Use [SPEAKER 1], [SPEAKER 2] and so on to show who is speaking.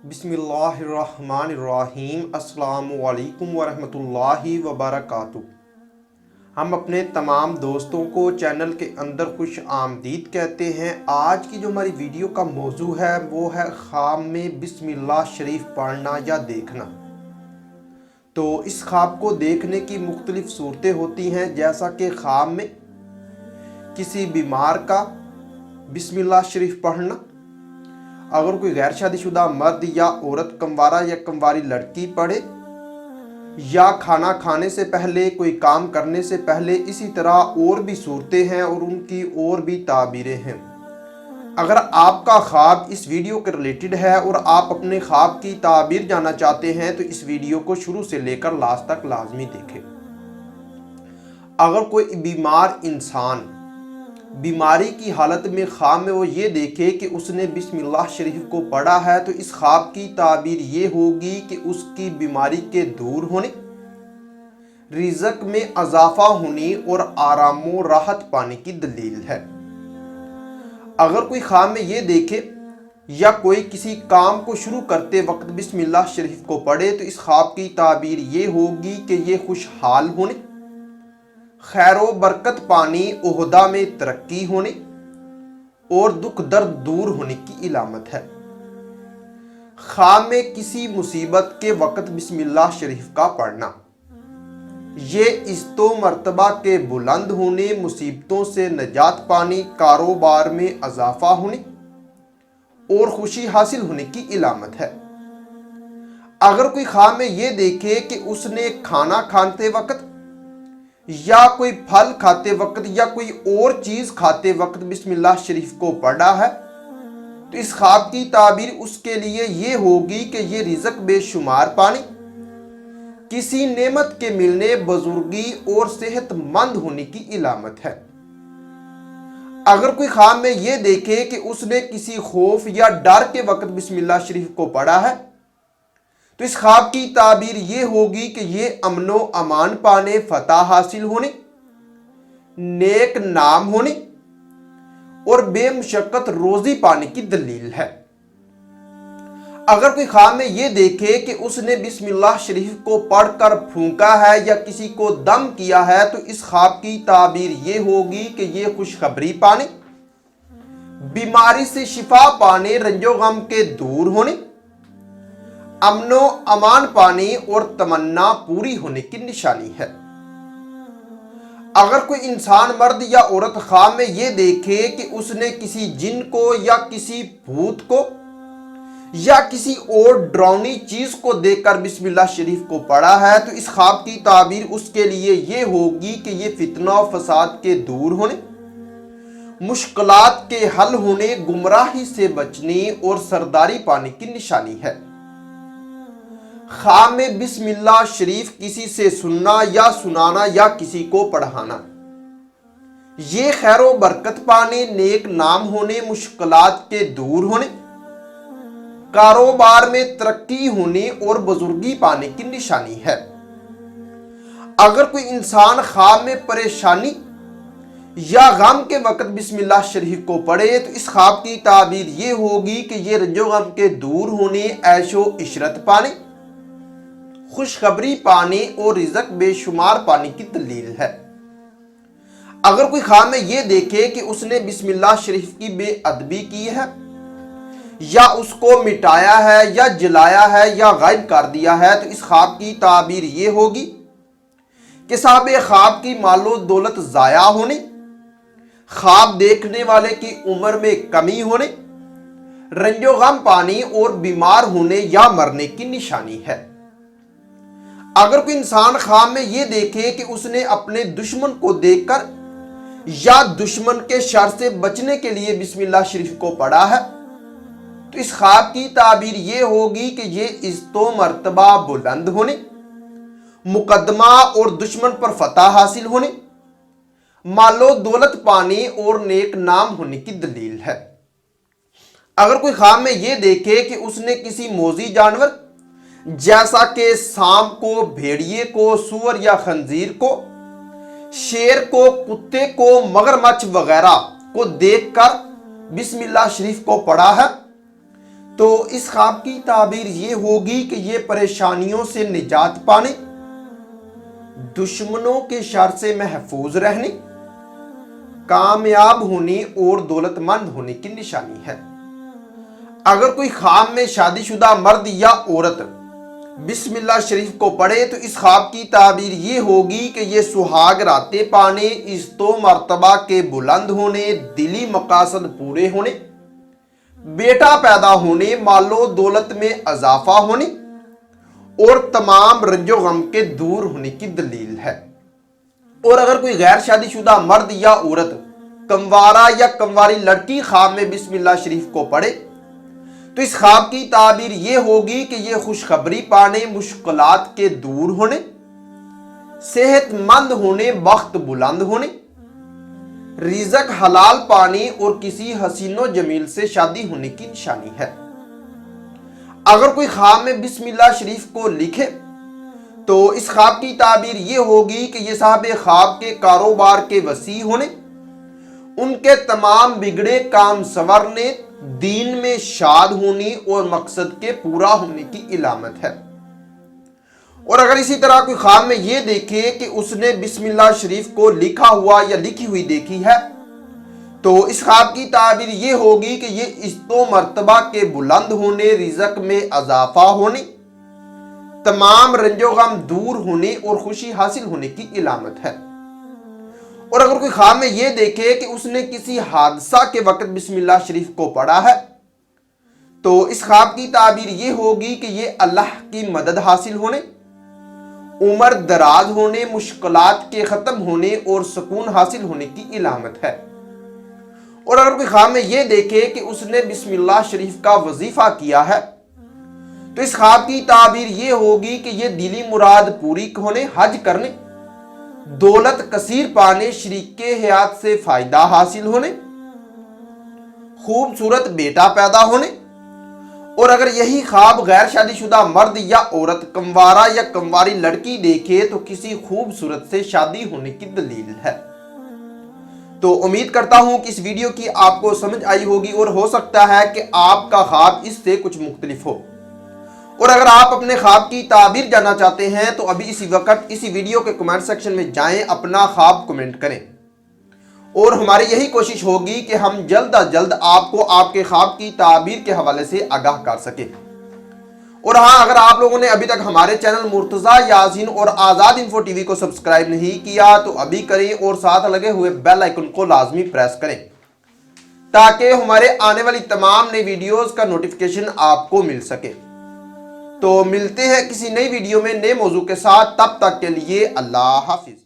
[SPEAKER 1] बिस्मिल्लाहिर्रहमानिर्रहीम। अस्सलाम वालेकुम वरहमतुल्लाहि वबरकातुहू। हम अपने तमाम दोस्तों को चैनल के अंदर खुश आमदीद कहते हैं। आज की जो हमारी वीडियो का मौजू है वो है ख्वाब में बिस्मिल्लाह शरीफ पढ़ना या देखना। तो इस ख्वाब को देखने की मुख्तलिफ सूरतें होती हैं, जैसा कि ख्वाब में किसी बीमार का बिस्मिल्लाह शरीफ पढ़ना, अगर कोई गैर शादीशुदा मर्द या औरत कमवारा या कमवारी लड़की पढ़े, या खाना खाने से पहले, कोई काम करने से पहले। इसी तरह और भी सूरतें हैं और उनकी और भी ताबीरें हैं। अगर आपका ख्वाब इस वीडियो के रिलेटेड है और आप अपने ख्वाब की ताबीर जानना चाहते हैं तो इस वीडियो को शुरू से लेकर लास्ट तक लाजमी देखें। अगर कोई बीमार इंसान बीमारी की हालत में ख्वाब में वो ये देखे कि उसने बिस्मिल्लाह शरीफ को पढ़ा है, तो इस ख्वाब की ताबीर ये होगी कि उसकी बीमारी के दूर होने, रिज़्क में इजाफा होने और आराम व राहत पाने की दलील है। अगर कोई ख्वाब में ये देखे या कोई किसी काम को शुरू करते वक्त बिस्मिल्लाह शरीफ को पढ़े, तो इस ख्वाब की ताबीर ये होगी कि ये खुशहाल होने, खैरो बरकत पानी, ओहदा में तरक्की होने और दुख दर्द दूर होने की इलामत है। ख्वाब में किसी मुसीबत के वक्त बिस्मिल्लाह शरीफ का पढ़ना, ये इस्तो मर्तबा के बुलंद होने, मुसीबतों से नजात पाने, कारोबार में इजाफा होने और खुशी हासिल होने की इलामत है। अगर कोई ख्वाब में ये देखे कि उसने खाना खाते वक्त या कोई फल खाते वक्त या कोई और चीज खाते वक्त बिस्मिल्लाह शरीफ को पढ़ा है, तो इस ख्वाब की ताबीर उसके लिए ये होगी कि ये रिज़्क बेशुमार पाने, किसी नेमत के मिलने, बुजुर्गी और सेहतमंद होने की इलामत है। अगर कोई ख्वाब में ये देखे कि उसने किसी खौफ या डर के वक्त बिस्मिल्लाह शरीफ को पढ़ा है, तो इस ख्वाब की ताबीर ये होगी कि ये अमनो अमान पाने, फतह हासिल होने, नेक नाम होने और बेमुशक्कत रोजी पाने की दलील है। अगर कोई ख्वाब में ये देखे कि उसने बिस्मिल्लाह शरीफ को पढ़कर फूंका है या किसी को दम किया है, तो इस ख्वाब की ताबीर ये होगी कि ये खुशखबरी पाने, बीमारी से शिफा पाने, रंजो गम के दूर होने, अमनो अमान पाने और तमन्ना पूरी होने की निशानी है। अगर कोई इंसान मर्द या औरत ख्वाब में ये देखे कि उसने किसी जिन को या किसी भूत को या किसी और डरावनी चीज को देखकर बिस्मिल्लाह शरीफ को पढ़ा है, तो इस ख्वाब की ताबीर उसके लिए ये होगी कि ये फितना और फसाद के दूर होने, मुश्किलात के हल होने, गुमराही से बचने और सरदारी पाने की निशानी है। ख्वाब में बिस्मिल्लाह शरीफ किसी से सुनना या सुनाना या किसी को पढ़ाना, ये खैरो बरकत पाने, नेक नाम होने, मुश्किलात के दूर होने, कारोबार में तरक्की होने और बुजुर्गी पाने की निशानी है। अगर कोई इंसान ख्वाब में परेशानी या गम के वक्त बिस्मिल्लाह शरीफ को पढ़े, तो इस ख्वाब की ताबीर ये होगी कि ये रंजो गम के दूर होने, ऐशो इशरत पाने, खुशखबरी पाने और रिज़्क बेशुमार पाने की दलील है। अगर कोई ख्वाब में ये देखे कि उसने बिस्मिल्लाह शरीफ की बेअदबी की है या उसको मिटाया है या जलाया है या गायब कर दिया है, तो इस ख्वाब की ताबीर ये होगी कि साहब ख्वाब की मालो दौलत जाया होने, ख्वाब देखने वाले की उम्र में कमी होने, रंजो गम पानी और बीमार होने या मरने की निशानी है। अगर कोई इंसान ख्वाब में ये देखे कि उसने अपने दुश्मन को देखकर या दुश्मन के शर से बचने के लिए बिस्मिल्लाह शरीफ को पढ़ा है, तो इस ख्वाब की ताबीर ये होगी कि ये इज्जतो मर्तबा बुलंद होने, मुकदमा और दुश्मन पर फतह हासिल होने, मालो दौलत पाने और नेक नाम होने की दलील है। अगर कोई ख्वाब में ये देखे कि उसने किसी मोजी जानवर जैसा कि सांप को, भेड़िए को, सुअर या खंजीर को, शेर को, कुत्ते को, मगरमच्छ वगैरह को देखकर बिस्मिल्लाह शरीफ को पढ़ा है, تو اس خواب کی تعبیر یہ ہوگی کہ یہ پریشانیوں سے نجات پانے، دشمنوں کے شر سے محفوظ رہنے، کامیاب ہونے اور دولت مند ہونے کی نشانی ہے۔ اگر کوئی خواب میں شادی شدہ مرد یا عورت بسم اللہ شریف کو پڑھے تو اس خواب کی تعبیر یہ ہوگی کہ یہ سہاگ راتیں پانے، عزت و مرتبہ کے بلند ہونے، دلی مقاصد پورے ہونے، بیٹا پیدا ہونے، مال و دولت میں اضافہ ہونے اور تمام رنج و غم کے دور ہونے کی دلیل ہے۔ اور اگر کوئی غیر شادی شدہ مرد یا عورت کنوارا یا کنواری لڑکی خواب میں بسم اللہ شریف کو پڑھے تو اس خواب کی تعبیر یہ ہوگی کہ یہ خوشخبری پانے، مشکلات کے دور ہونے، صحت مند ہونے، بخت بلند ہونے، رزق حلال پانے اور کسی حسین و جمیل سے شادی ہونے کی نشانی ہے۔ اگر کوئی خواب میں بسم اللہ شریف کو لکھے تو اس خواب کی تعبیر یہ ہوگی کہ یہ صاحب خواب کے کاروبار کے وسیع ہونے، ان کے تمام بگڑے کام سنورنے، دین میں شاد ہونے اور مقصد کے پورا ہونے کی علامت ہے۔ اور اگر اسی طرح کوئی خواب میں یہ دیکھے کہ اس نے بسم اللہ شریف کو لکھا ہوا یا لکھی ہوئی دیکھی ہے تو اس خواب کی تعبیر یہ ہوگی کہ یہ عزت و مرتبہ کے بلند ہونے، رزق میں اضافہ ہونے، تمام رنج و غم دور ہونے اور خوشی حاصل ہونے کی علامت ہے۔ اور اگر کوئی خواب میں یہ دیکھے کہ اس نے کسی حادثہ کے وقت بسم اللہ شریف کو پڑھا ہے تو اس خواب کی تعبیر یہ ہوگی کہ یہ اللہ کی مدد حاصل ہونے، عمر دراز ہونے، مشکلات کے ختم ہونے اور سکون حاصل ہونے کی علامت ہے۔ اور اگر کوئی خواب میں یہ دیکھے کہ اس نے بسم اللہ شریف کا وظیفہ کیا ہے تو اس خواب کی تعبیر یہ ہوگی کہ یہ دلی مراد پوری ہونے، حج کرنے، دولت کثیر پانے، شریک حیات سے فائدہ حاصل ہونے، خوبصورت بیٹا پیدا ہونے۔ اور اگر یہی خواب غیر شادی شدہ مرد یا عورت کنوارا یا کنواری لڑکی دیکھے تو کسی خوبصورت سے شادی ہونے کی دلیل ہے۔ تو امید کرتا ہوں کہ اس ویڈیو کی آپ کو سمجھ آئی ہوگی اور ہو سکتا ہے کہ آپ کا خواب اس سے کچھ مختلف ہو۔ اور اگر آپ اپنے خواب کی تعبیر جاننا چاہتے ہیں تو ابھی اسی وقت اسی ویڈیو کے کمنٹ سیکشن میں جائیں، اپنا خواب کمنٹ کریں اور ہماری یہی کوشش ہوگی کہ ہم جلد از جلد آپ کو آپ کے خواب کی تعبیر کے حوالے سے آگاہ کر سکیں۔ اور ہاں، اگر آپ لوگوں نے ابھی تک ہمارے چینل مرتضیٰ یاسین اور آزاد انفو ٹی وی کو سبسکرائب نہیں کیا تو ابھی کریں اور ساتھ لگے ہوئے بیل آئیکن کو لازمی پریس کریں تاکہ ہمارے آنے والی تمام نئی ویڈیوز کا نوٹیفیکیشن آپ کو مل سکے۔ تو ملتے ہیں کسی نئی ویڈیو میں نئے موضوع کے ساتھ، تب تک کے لیے اللہ حافظ۔